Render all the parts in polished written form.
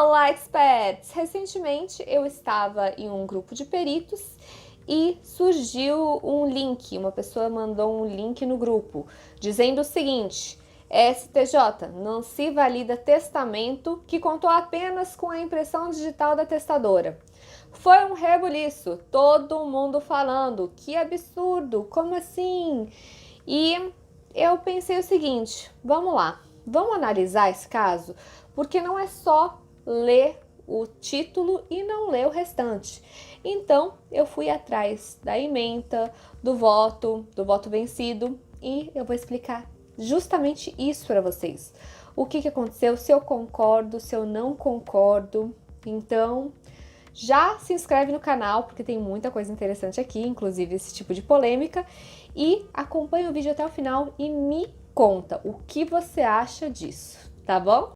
Olá, experts! Recentemente eu estava em um grupo de peritos e surgiu um link, uma pessoa mandou um link no grupo dizendo o seguinte: STJ, não se valida testamento que contou apenas com a impressão digital da testadora. Foi um rebuliço, todo mundo falando, que absurdo, como assim? E eu pensei o seguinte, vamos lá, vamos analisar esse caso, porque não é só ler o título e não ler o restante. Então, eu fui atrás da ementa, do voto vencido, e eu vou explicar justamente isso para vocês. O que aconteceu, se eu concordo, se eu não concordo. Então, já se inscreve no canal, porque tem muita coisa interessante aqui, inclusive esse tipo de polêmica, e acompanha o vídeo até o final e me conta o que você acha disso, tá bom?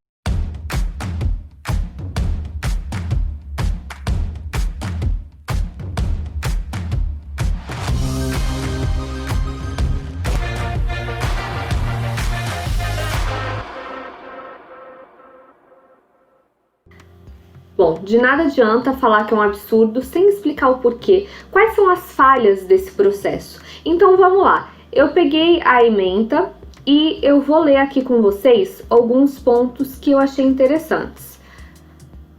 Bom, de nada adianta falar que é um absurdo sem explicar o porquê, quais são as falhas desse processo. Então vamos lá, eu peguei a ementa e eu vou ler aqui com vocês alguns pontos que eu achei interessantes.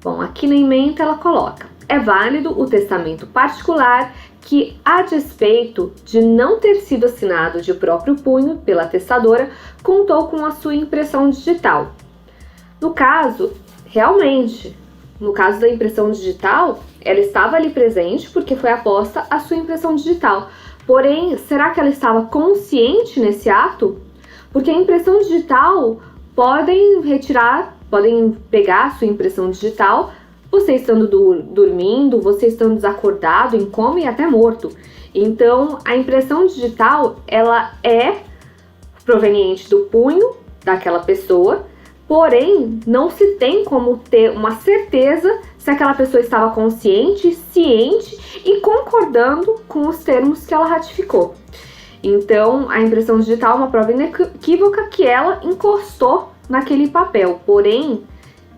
Bom, aqui na ementa ela coloca: é válido o testamento particular que, a despeito de não ter sido assinado de próprio punho pela testadora, contou com a sua impressão digital. No caso, realmente, no caso da impressão digital, ela estava ali presente porque foi aposta a sua impressão digital. Porém, será que ela estava consciente nesse ato? Porque a impressão digital podem pegar a sua impressão digital, você estando dormindo, você estando desacordado, em coma e até morto. Então, a impressão digital, ela é proveniente do punho daquela pessoa, porém, não se tem como ter uma certeza se aquela pessoa estava consciente, ciente e concordando com os termos que ela ratificou. Então, a impressão digital é uma prova inequívoca que ela encostou naquele papel, porém,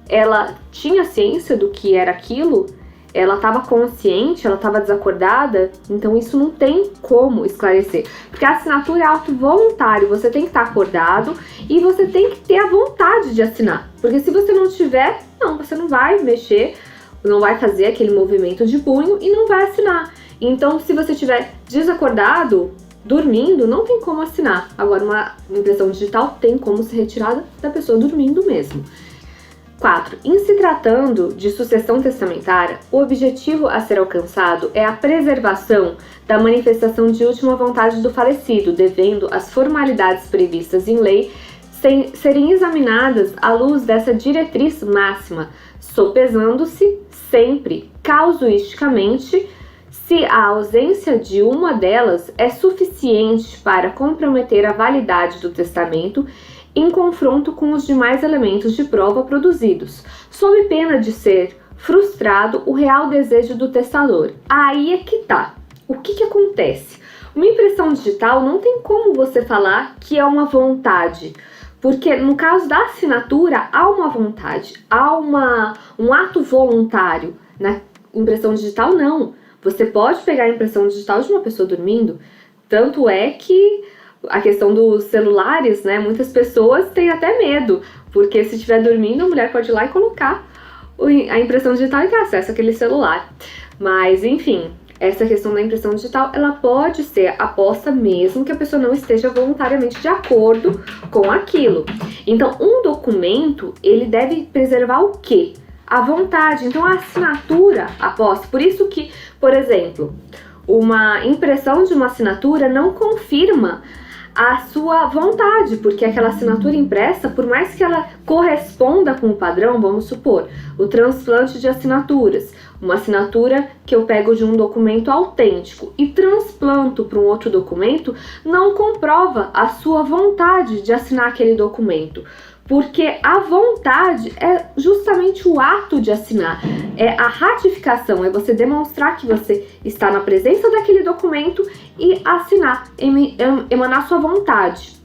ela tinha ciência do que era aquilo, ela estava consciente, ela estava desacordada, então isso não tem como esclarecer. Porque a assinatura é ato voluntário, você tem que estar acordado e você tem que ter a vontade de assinar. Porque se você não tiver, você não vai mexer, não vai fazer aquele movimento de punho e não vai assinar. Então, se você estiver desacordado, dormindo, não tem como assinar. Agora, uma impressão digital tem como ser retirada da pessoa dormindo mesmo. 4. Em se tratando de sucessão testamentária, o objetivo a ser alcançado é a preservação da manifestação de última vontade do falecido, devendo as formalidades previstas em lei serem examinadas à luz dessa diretriz máxima, sopesando-se sempre, casuisticamente, se a ausência de uma delas é suficiente para comprometer a validade do testamento em confronto com os demais elementos de prova produzidos, sob pena de ser frustrado o real desejo do testador. Aí é que tá. O que acontece? Uma impressão digital não tem como você falar que é uma vontade, porque no caso da assinatura há uma vontade, há um ato voluntário. Na impressão digital não. Você pode pegar a impressão digital de uma pessoa dormindo, tanto é que a questão dos celulares, né? Muitas pessoas têm até medo, porque se estiver dormindo, a mulher pode ir lá e colocar a impressão digital e ter acesso àquele celular. Mas, enfim, essa questão da impressão digital, ela pode ser aposta mesmo que a pessoa não esteja voluntariamente de acordo com aquilo. Então, um documento, ele deve preservar o quê? A vontade. Então, a assinatura aposta. Por isso que, por exemplo, uma impressão de uma assinatura não confirma a sua vontade, porque aquela assinatura impressa, por mais que ela corresponda com o padrão, vamos supor, o transplante de assinaturas, uma assinatura que eu pego de um documento autêntico e transplanto para um outro documento, não comprova a sua vontade de assinar aquele documento. Porque a vontade é justamente o ato de assinar, é a ratificação, é você demonstrar que você está na presença daquele documento e assinar, emanar sua vontade.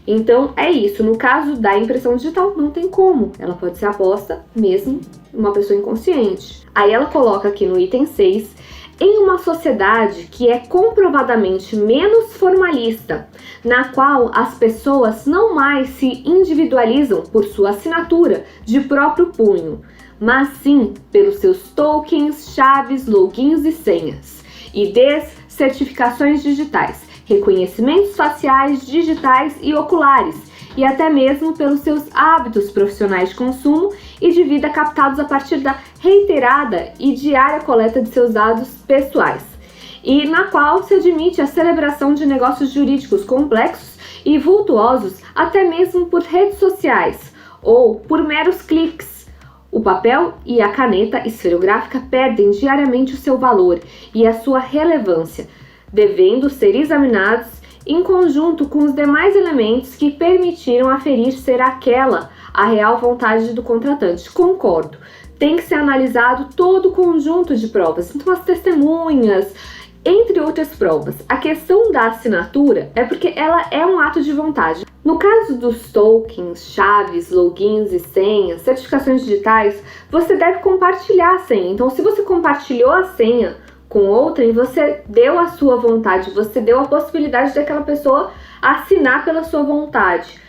Então é isso, no caso da impressão digital não tem como, ela pode ser aposta mesmo uma pessoa inconsciente. Aí ela coloca aqui no item 6, em uma sociedade que é comprovadamente menos formalista, na qual as pessoas não mais se individualizam por sua assinatura de próprio punho, mas sim pelos seus tokens, chaves, logins e senhas, IDs, certificações digitais, reconhecimentos faciais, digitais e oculares, e até mesmo pelos seus hábitos profissionais de consumo e de vida captados a partir da reiterada e diária coleta de seus dados pessoais, e na qual se admite a celebração de negócios jurídicos complexos e vultuosos até mesmo por redes sociais ou por meros cliques. O papel e a caneta esferográfica perdem diariamente o seu valor e a sua relevância, devendo ser examinados em conjunto com os demais elementos que permitiram aferir ser aquela a real vontade do contratante. Concordo. Tem que ser analisado todo o conjunto de provas, então as testemunhas, entre outras provas. A questão da assinatura é porque ela é um ato de vontade. No caso dos tokens, chaves, logins e senhas, certificações digitais, você deve compartilhar a senha. Então, se você compartilhou a senha com outrem, você deu a sua vontade, você deu a possibilidade daquela pessoa assinar pela sua vontade.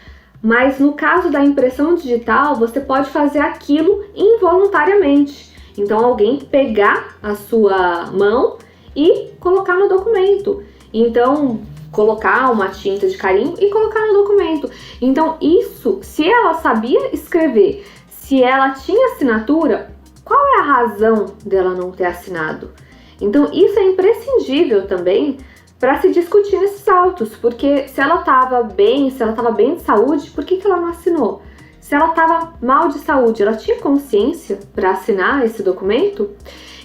Mas no caso da impressão digital, você pode fazer aquilo involuntariamente. Então, alguém pegar a sua mão e colocar no documento. Então, colocar uma tinta de carimbo e colocar no documento. Então, isso, se ela sabia escrever, se ela tinha assinatura, qual é a razão dela não ter assinado? Então, isso é imprescindível também para se discutir nesses autos, porque se ela estava bem, se ela estava bem de saúde, por que ela não assinou? Se ela estava mal de saúde, ela tinha consciência para assinar esse documento?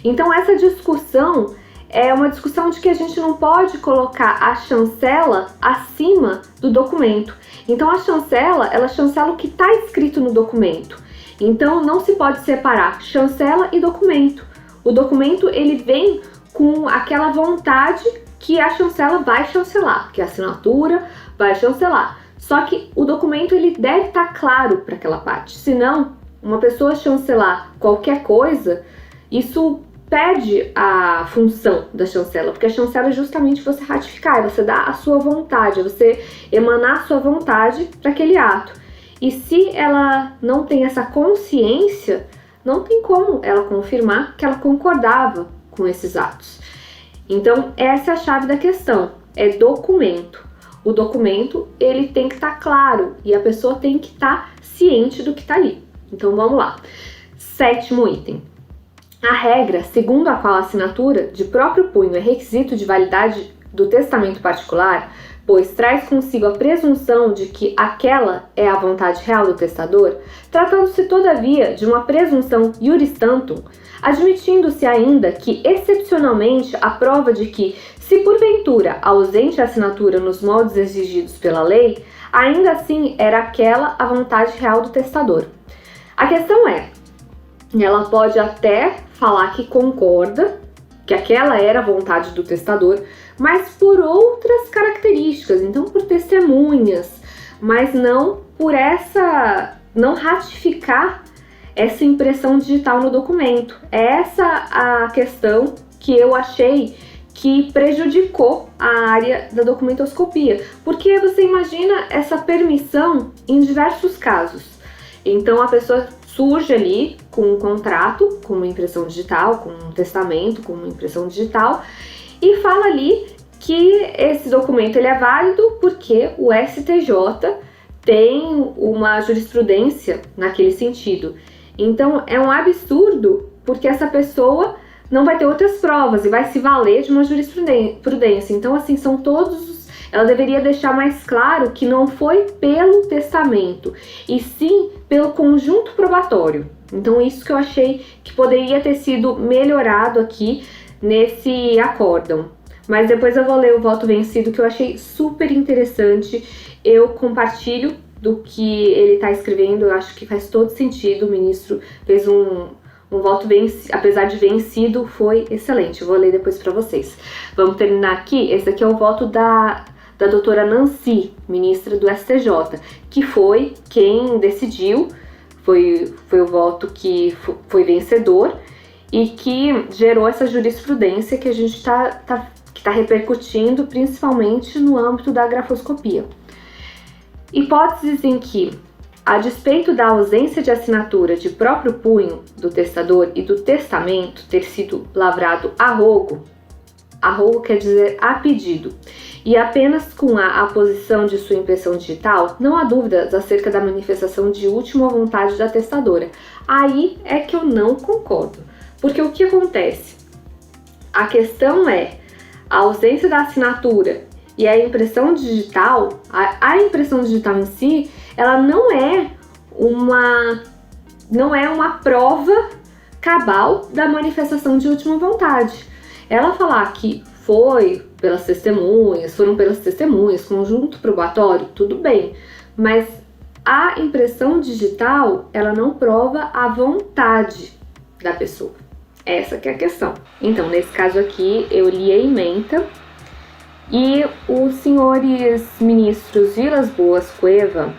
Então, essa discussão é uma discussão de que a gente não pode colocar a chancela acima do documento. Então, a chancela, ela chancela o que está escrito no documento. Então, não se pode separar chancela e documento. O documento, ele vem com aquela vontade que a chancela vai chancelar, que a assinatura vai chancelar. Só que o documento, ele deve estar claro para aquela parte. Senão, uma pessoa chancelar qualquer coisa, isso perde a função da chancela, porque a chancela é justamente você ratificar, é você dar a sua vontade, é você emanar a sua vontade para aquele ato. E se ela não tem essa consciência, não tem como ela confirmar que ela concordava com esses atos. Então, essa é a chave da questão, é documento. O documento, ele tem que estar claro e a pessoa tem que estar ciente do que está ali. Então, vamos lá. 7º item. A regra segundo a qual a assinatura de próprio punho é requisito de validade do testamento particular, pois traz consigo a presunção de que aquela é a vontade real do testador, tratando-se todavia de uma presunção iuris tantum, admitindo-se ainda que, excepcionalmente, a prova de que, se porventura ausente a assinatura nos moldes exigidos pela lei, ainda assim era aquela a vontade real do testador. A questão é, ela pode até falar que concorda, que aquela era a vontade do testador, mas por outras características, então por testemunhas, mas não por não ratificar essa impressão digital no documento. É essa a questão que eu achei que prejudicou a área da documentoscopia, porque você imagina essa permissão em diversos casos. Então a pessoa surge ali com um contrato, com uma impressão digital, com um testamento, com uma impressão digital, e fala ali que esse documento ele é válido porque o STJ tem uma jurisprudência naquele sentido. Então é um absurdo porque essa pessoa não vai ter outras provas e vai se valer de uma jurisprudência. Então, assim, são todos... Ela deveria deixar mais claro que não foi pelo testamento, e sim pelo conjunto probatório. Então, isso que eu achei que poderia ter sido melhorado aqui nesse acórdão. Mas depois eu vou ler o voto vencido, que eu achei super interessante. Eu compartilho do que ele está escrevendo, eu acho que faz todo sentido. O ministro fez um voto vencido, apesar de vencido, foi excelente. Eu vou ler depois para vocês. Vamos terminar aqui. Esse aqui é o voto da doutora Nancy, ministra do STJ, que foi quem decidiu foi o voto que foi vencedor e que gerou essa jurisprudência que a gente está repercutindo principalmente no âmbito da grafoscopia. Hipóteses em que, a despeito da ausência de assinatura de próprio punho do testador e do testamento ter sido lavrado a rogo quer dizer a pedido, e apenas com a aposição de sua impressão digital, não há dúvidas acerca da manifestação de última vontade da testadora. Aí é que eu não concordo, porque o que acontece? A questão é a ausência da assinatura e a impressão digital. A impressão digital em si, ela não é uma prova cabal da manifestação de última vontade. Ela falar que foram pelas testemunhas, conjunto probatório, tudo bem, mas a impressão digital, ela não prova a vontade da pessoa. Essa que é a questão. Então, nesse caso aqui, eu li a ementa e os senhores ministros Vilas Boas Cueva,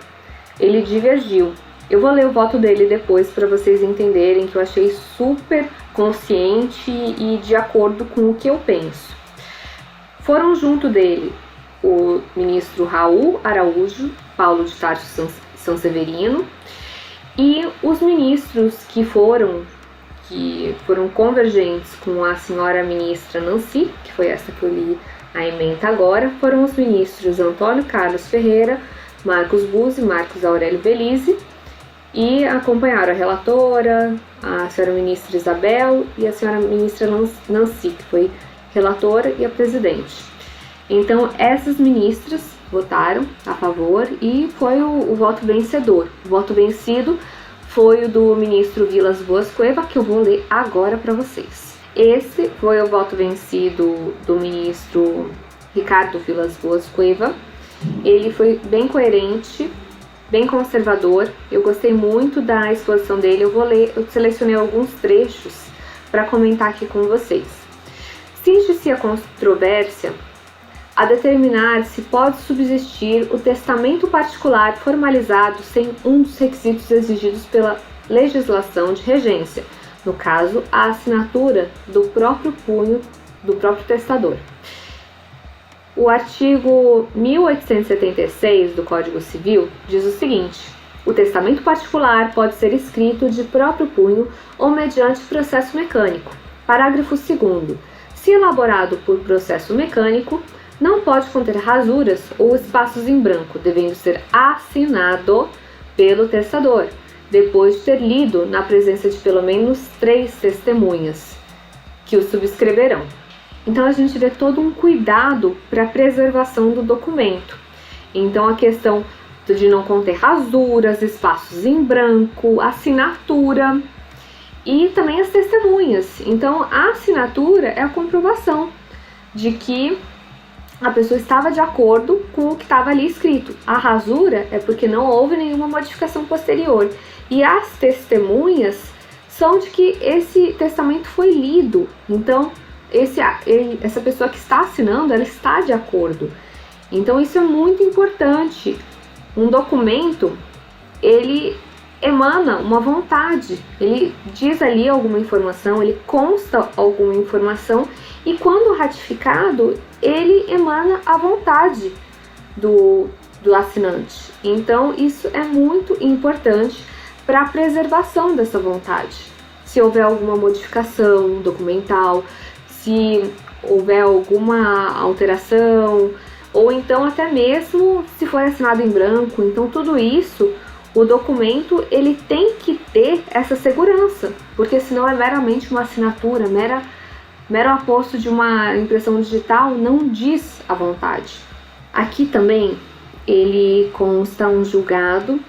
ele divergiu. Eu vou ler o voto dele depois para vocês entenderem que eu achei super consciente e de acordo com o que eu penso. Foram junto dele o ministro Raul Araújo, Paulo de Tarso Sanseverino, e os ministros que foram convergentes com a senhora ministra Nancy, que foi essa que eu li a ementa agora, foram os ministros Antônio Carlos Ferreira, Marcos Buzzi, Marcos Aurélio Belize, e acompanharam a relatora, a senhora ministra Isabel e a senhora ministra Nancy, que foi relatora e a presidente. Então, essas ministras votaram a favor e foi o voto vencedor. O voto vencido foi o do ministro Vilas Boas Cueva, que eu vou ler agora para vocês. Esse foi o voto vencido do ministro Ricardo Vilas Boas Cueva. Ele foi bem coerente, bem conservador. Eu gostei muito da exposição dele. Eu selecionei alguns trechos para comentar aqui com vocês. Cinge-se a controvérsia a determinar se pode subsistir o testamento particular formalizado sem um dos requisitos exigidos pela legislação de regência, no caso, a assinatura do próprio punho do próprio testador. O artigo 1876 do Código Civil diz o seguinte: o testamento particular pode ser escrito de próprio punho ou mediante processo mecânico. Parágrafo 2º. Se elaborado por processo mecânico, não pode conter rasuras ou espaços em branco, devendo ser assinado pelo testador, depois de ter lido na presença de pelo menos 3 testemunhas, que o subscreverão. Então a gente vê todo um cuidado para a preservação do documento. Então a questão de não conter rasuras, espaços em branco, assinatura e também as testemunhas. Então a assinatura é a comprovação de que a pessoa estava de acordo com o que estava ali escrito. A rasura é porque não houve nenhuma modificação posterior. E as testemunhas são de que esse testamento foi lido. Então essa pessoa que está assinando, ela está de acordo. Então isso é muito importante. Um documento, ele emana uma vontade, ele diz ali alguma informação, ele consta alguma informação e quando ratificado, ele emana a vontade do assinante. Então isso é muito importante para a preservação dessa vontade. Se houver alguma modificação documental, se houver alguma alteração, ou então até mesmo se for assinado em branco, então tudo isso, o documento ele tem que ter essa segurança, porque senão é meramente uma assinatura, mero aposto de uma impressão digital, não diz a vontade. Aqui também ele consta um julgado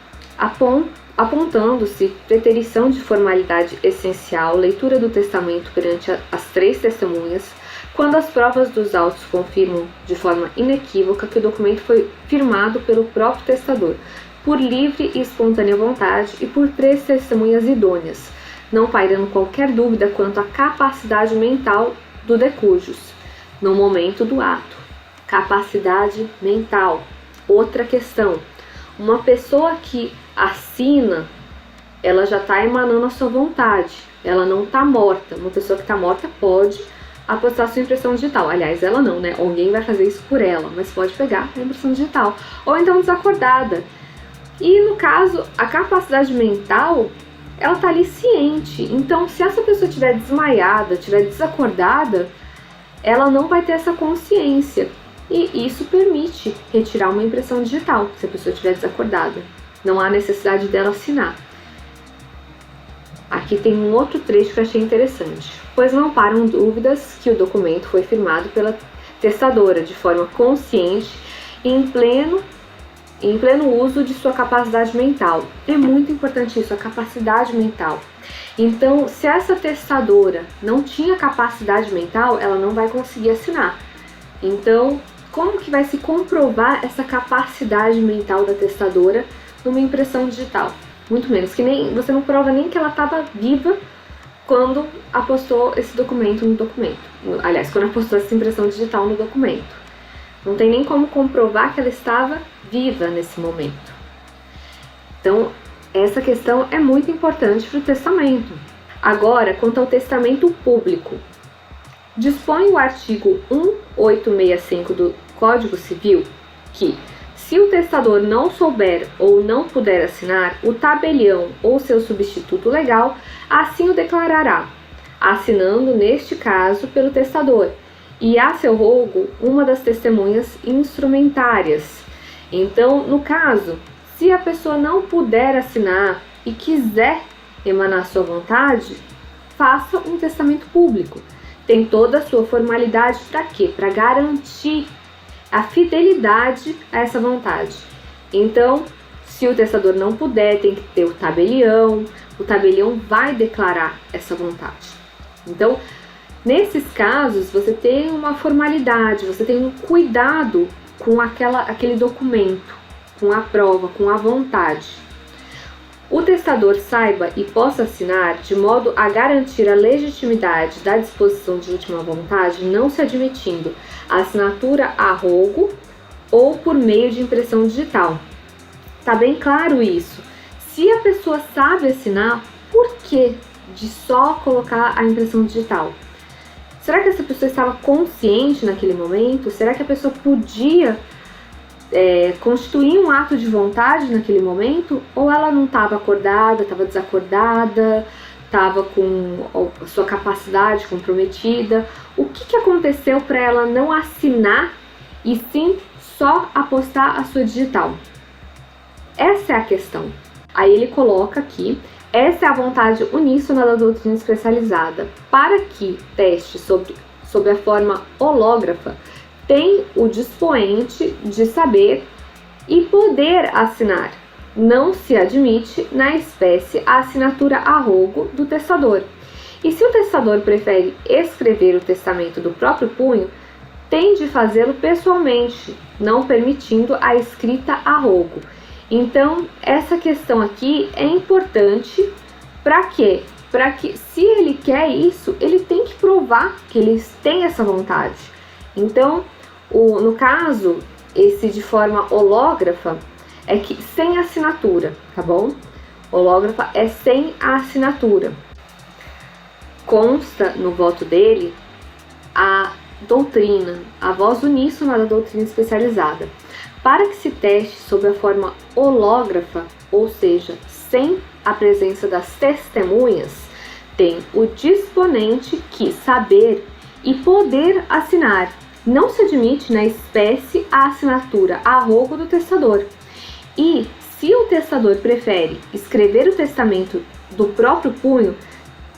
apontando-se preterição de formalidade essencial, leitura do testamento perante as 3 testemunhas, quando as provas dos autos confirmam de forma inequívoca que o documento foi firmado pelo próprio testador, por livre e espontânea vontade e por 3 testemunhas idôneas, não pairando qualquer dúvida quanto à capacidade mental do decujus, no momento do ato. Capacidade mental. Outra questão. Uma pessoa que assina ela já está emanando a sua vontade, ela não está morta. Uma pessoa que está morta pode apostar sua impressão digital. Aliás, ela não, né? Alguém vai fazer isso por ela, mas pode pegar a impressão digital. Ou então desacordada. E no caso, a capacidade mental, ela tá ali ciente. Então, se essa pessoa estiver desmaiada, estiver desacordada, ela não vai ter essa consciência. E isso permite retirar uma impressão digital, se a pessoa estiver desacordada. Não há necessidade dela assinar. Aqui tem um outro trecho que eu achei interessante. Pois não param dúvidas que o documento foi firmado pela testadora de forma consciente e em pleno uso de sua capacidade mental. É muito importante isso, a capacidade mental. Então, se essa testadora não tinha capacidade mental, ela não vai conseguir assinar. Então, como que vai se comprovar essa capacidade mental da testadora numa impressão digital? Muito menos, que nem você não prova nem que ela estava viva quando apostou esse documento no documento. Aliás, quando apostou essa impressão digital no documento. Não tem nem como comprovar que ela estava viva nesse momento. Então, essa questão é muito importante para o testamento. Agora, quanto ao testamento público. Dispõe o artigo 1865 do Código Civil que, se o testador não souber ou não puder assinar, o tabelião ou seu substituto legal assim o declarará, assinando, neste caso, pelo testador, e a seu rogo uma das testemunhas instrumentárias. Então, no caso, se a pessoa não puder assinar e quiser emanar sua vontade, faça um testamento público. Tem toda a sua formalidade para quê? Para garantir a fidelidade a essa vontade. Então, se o testador não puder, tem que ter o tabelião vai declarar essa vontade. Então, nesses casos, você tem uma formalidade, você tem um cuidado com aquele documento, com a prova, com a vontade. O testador saiba e possa assinar de modo a garantir a legitimidade da disposição de última vontade, não se admitindo a assinatura a rogo ou por meio de impressão digital. Tá bem claro isso. Se a pessoa sabe assinar, por que de só colocar a impressão digital? Será que essa pessoa estava consciente naquele momento? Será que a pessoa podia constituir um ato de vontade naquele momento? Ou ela não estava acordada, estava desacordada, estava com a sua capacidade comprometida? O que aconteceu para ela não assinar e sim só apostar a sua digital? Essa é a questão. Aí ele coloca aqui: essa é a vontade uníssona da doutrina especializada. Para que teste sobre a forma hológrafa, tem o dispoente de saber e poder assinar. Não se admite na espécie a assinatura a rogo do testador. E se o testador prefere escrever o testamento do próprio punho, tem de fazê-lo pessoalmente, não permitindo a escrita a rogo. Então, essa questão aqui é importante. Para quê? Para que, se ele quer isso, ele tem que provar que ele tem essa vontade. Então, no caso, esse de forma hológrafa, é que sem assinatura, tá bom? Hológrafa é sem a assinatura. Consta no voto dele a doutrina, a voz uníssona da doutrina especializada. Para que se teste sob a forma hológrafa, ou seja, sem a presença das testemunhas, tem o disponente que saber e poder assinar. Não se admite na espécie a assinatura a rogo do testador. E, se o testador prefere escrever o testamento do próprio punho,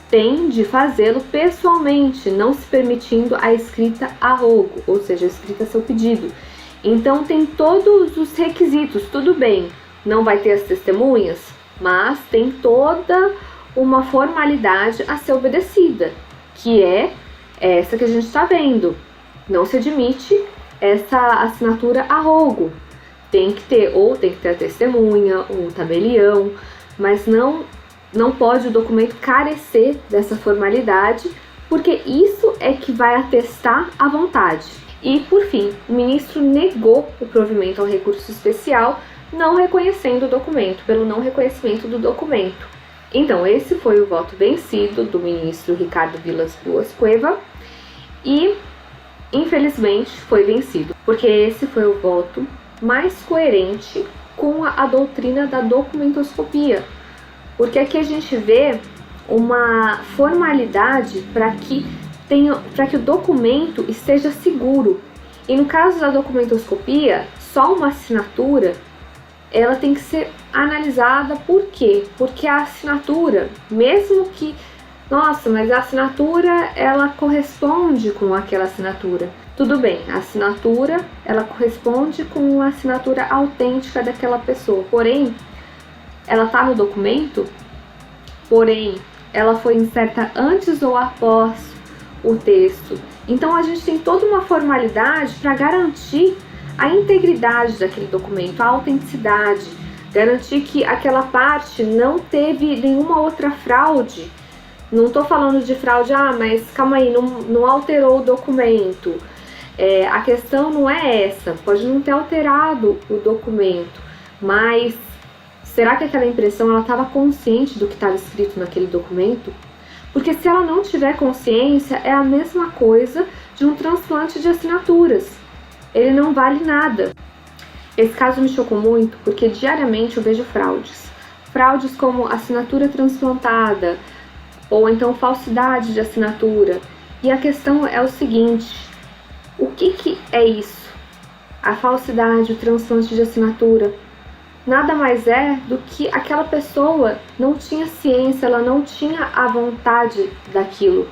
tem de fazê-lo pessoalmente, não se permitindo a escrita a rogo, ou seja, a escrita a seu pedido. Então tem todos os requisitos, tudo bem, não vai ter as testemunhas, mas tem toda uma formalidade a ser obedecida, que é essa que a gente está vendo. Não se admite essa assinatura a rogo. Tem que ter a testemunha, um tabelião, mas não pode o documento carecer dessa formalidade, porque isso é que vai atestar a vontade. E, por fim, o ministro negou o provimento ao recurso especial, não reconhecendo o documento, pelo não reconhecimento do documento. Então, esse foi o voto vencido do ministro Ricardo Vilas Boas Cueva e, infelizmente, foi vencido, porque esse foi o voto mais coerente com a doutrina da documentoscopia, porque aqui a gente vê uma formalidade para que o documento esteja seguro. E no caso da documentoscopia, só uma assinatura ela tem que ser analisada. Por quê? Porque a assinatura, mesmo que, nossa, mas a assinatura ela corresponde com aquela assinatura. Tudo bem, a assinatura ela corresponde com a assinatura autêntica daquela pessoa. Porém, ela está no documento, porém, ela foi inserta antes ou após o texto. Então, a gente tem toda uma formalidade para garantir a integridade daquele documento, a autenticidade, garantir que aquela parte não teve nenhuma outra fraude. Não estou falando de fraude, mas calma aí, não alterou o documento. A questão não é essa, pode não ter alterado o documento, mas será que aquela impressão estava consciente do que estava escrito naquele documento? Porque se ela não tiver consciência, é a mesma coisa de um transplante de assinaturas. Ele não vale nada. Esse caso me chocou muito porque diariamente eu vejo fraudes. Fraudes como assinatura transplantada ou então falsidade de assinatura. E a questão é o seguinte, o que é isso? A falsidade, o transplante de assinatura, nada mais é do que aquela pessoa não tinha ciência, ela não tinha a vontade daquilo.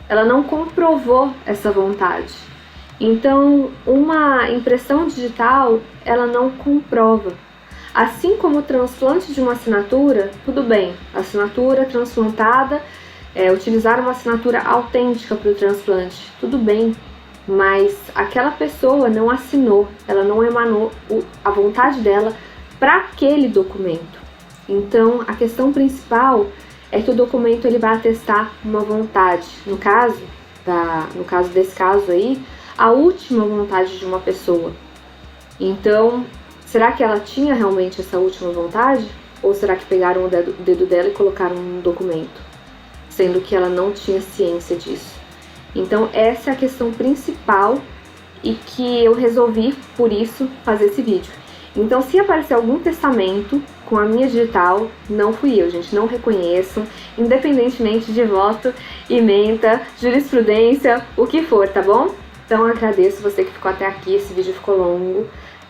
Ela não comprovou essa vontade. Então, uma impressão digital, ela não comprova. Assim como o transplante de uma assinatura, tudo bem, assinatura transplantada, utilizar uma assinatura autêntica para o transplante, tudo bem, mas aquela pessoa não assinou, ela não emanou a vontade dela para aquele documento. Então, a questão principal é que o documento ele vai atestar uma vontade. No caso desse caso aí, a última vontade de uma pessoa. Então, será que ela tinha realmente essa última vontade? Ou será que pegaram o dedo dela e colocaram no documento, sendo que ela não tinha ciência disso? Então, essa é a questão principal e que eu resolvi, por isso, fazer esse vídeo. Então, se aparecer algum testamento com a minha digital, não fui eu, gente, não reconheçam, independentemente de voto, ementa, jurisprudência, o que for, tá bom? Então, eu agradeço você que ficou até aqui, esse vídeo ficou longo,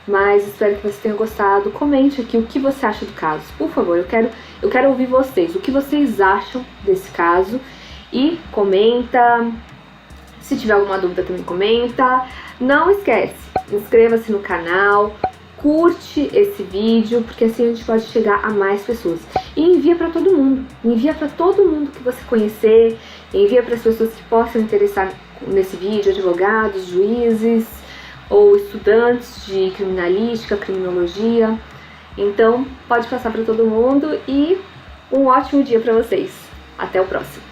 mas espero que você tenha gostado. Comente aqui o que você acha do caso, por favor, eu quero ouvir vocês, o que vocês acham desse caso, e comenta, se tiver alguma dúvida também comenta. Não esquece, inscreva-se no canal, curte esse vídeo, porque assim a gente pode chegar a mais pessoas. E envia para todo mundo, que você conhecer, envia para as pessoas que possam interessar nesse vídeo, advogados, juízes ou estudantes de criminalística, criminologia. Então, pode passar para todo mundo e um ótimo dia para vocês. Até o próximo.